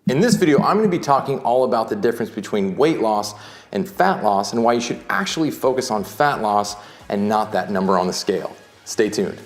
In this video, I'm going to be talking all about the difference between weight loss and fat loss and why you should actually focus on fat loss and not that number on the scale. Stay tuned.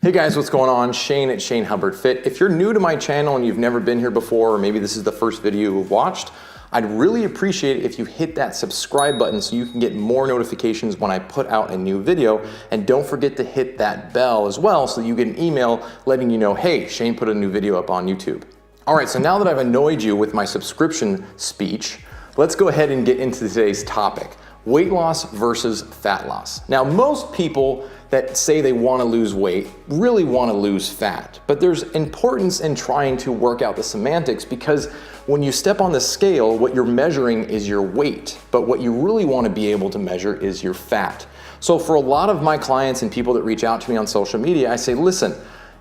Hey guys, what's going on? Shane at Shane Hubbard Fit. If you're new to my channel and you've never been here before, or maybe this is the first video you've watched, I'd really appreciate it if you hit that subscribe button so you can get more notifications when I put out a new video. And don't forget to hit that bell as well so that you get an email letting you know, hey, Shane put a new video up on YouTube. All right, so now that I've annoyed you with my subscription speech, let's go ahead and get into today's topic. Weight loss versus fat loss. Now, most people that say they want to lose weight really want to lose fat, but there's importance in trying to work out the semantics because when you step on the scale, what you're measuring is your weight, but what you really want to be able to measure is your fat. So for a lot of my clients and people that reach out to me on social media, I say, listen,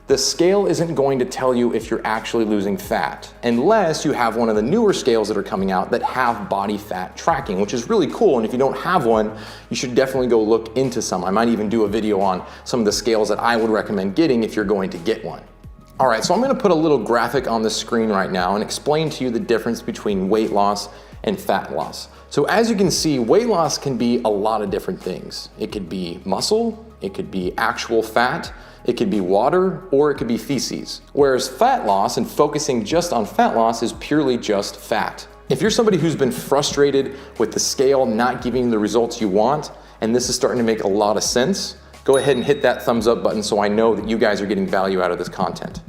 the scale isn't going to tell you if you're actually losing fat unless you have one of the newer scales that are coming out that have body fat tracking, which is really cool. And if you don't have one, you should definitely go look into some. I might even do a video on some of the scales that I would recommend getting if you're going to get one. All right, so I'm gonna put a little graphic on the screen right now and explain to you the difference between weight loss and fat loss. So as you can see, weight loss can be a lot of different things. It could be muscle, it could be actual fat, it could be water, or it could be feces. Whereas fat loss and focusing just on fat loss is purely just fat. If you're somebody who's been frustrated with the scale not giving you the results you want, and this is starting to make a lot of sense, go ahead and hit that thumbs up button so I know that you guys are getting value out of this content.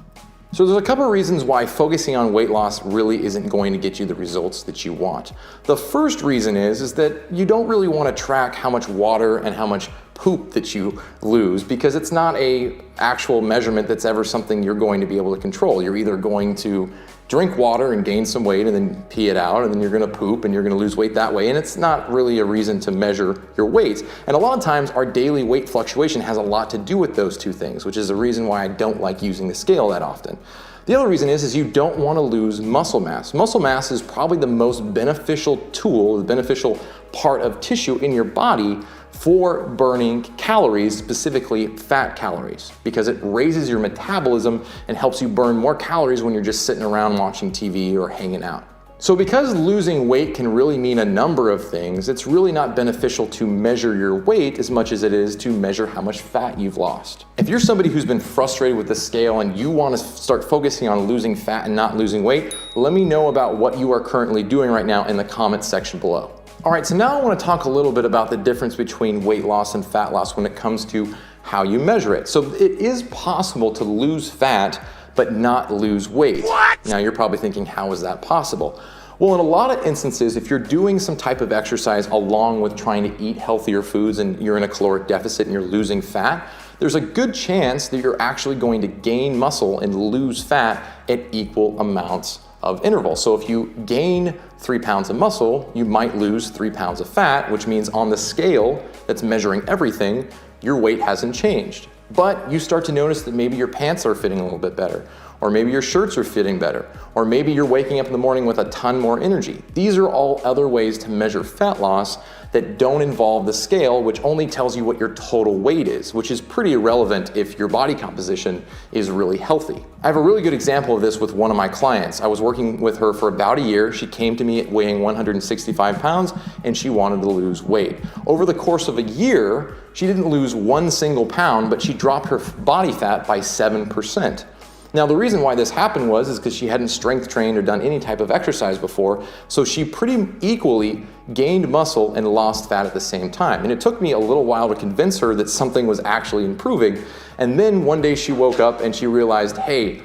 So there's a couple of reasons why focusing on weight loss really isn't going to get you the results that you want. The first reason is that you don't really want to track how much water and how much poop that you lose because it's not a actual measurement that's ever something you're going to be able to control. You're either going to drink water and gain some weight and then pee it out, and then you're gonna poop and you're gonna lose weight that way, and it's not really a reason to measure your weight. And a lot of times our daily weight fluctuation has a lot to do with those two things, which is the reason why I don't like using the scale that often. The other reason is you don't want to lose muscle mass. Muscle mass is probably the most beneficial tool, the beneficial part of tissue in your body for burning calories, specifically fat calories, because it raises your metabolism and helps you burn more calories when you're just sitting around watching TV or hanging out. So because losing weight can really mean a number of things, it's really not beneficial to measure your weight as much as it is to measure how much fat you've lost. If you're somebody who's been frustrated with the scale and you want to start focusing on losing fat and not losing weight, let me know about what you are currently doing right now in the comments section below. All right, so now I want to talk a little bit about the difference between weight loss and fat loss when it comes to how you measure it. So it is possible to lose fat but not lose weight. What? Now you're probably thinking, how is that possible? Well, in a lot of instances, if you're doing some type of exercise along with trying to eat healthier foods and you're in a caloric deficit and you're losing fat, there's a good chance that you're actually going to gain muscle and lose fat at equal amounts of interval. So if you gain 3 pounds of muscle, you might lose 3 pounds of fat, which means on the scale that's measuring everything, your weight hasn't changed. But you start to notice that maybe your pants are fitting a little bit better, or maybe your shirts are fitting better, or maybe you're waking up in the morning with a ton more energy. These are all other ways to measure fat loss that don't involve the scale, which only tells you what your total weight is, which is pretty irrelevant if your body composition is really healthy. I have a really good example of this with one of my clients. I was working with her for about a year. She came to me weighing 165 pounds and she wanted to lose weight. Over the course of a year, she didn't lose one single pound, but she dropped her body fat by 7%. Now, the reason why this happened is because she hadn't strength trained or done any type of exercise before, so she pretty equally gained muscle and lost fat at the same time. And it took me a little while to convince her that something was actually improving. And then one day she woke up and she realized, hey,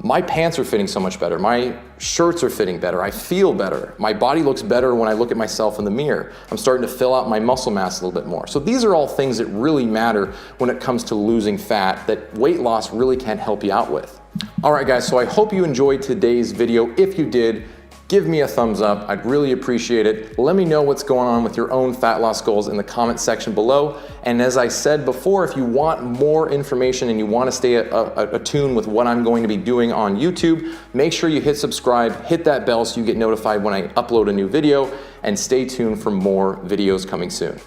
my pants are fitting so much better. My shirts are fitting better. I feel better. My body looks better when I look at myself in the mirror. I'm starting to fill out my muscle mass a little bit more. So these are all things that really matter when it comes to losing fat that weight loss really can help you out with. All right, guys, so I hope you enjoyed today's video. If you did, give me a thumbs up. I'd really appreciate it. Let me know what's going on with your own fat loss goals in the comment section below. And as I said before, if you want more information and you want to stay attuned with what I'm going to be doing on YouTube, make sure you hit subscribe, hit that bell so you get notified when I upload a new video, and stay tuned for more videos coming soon.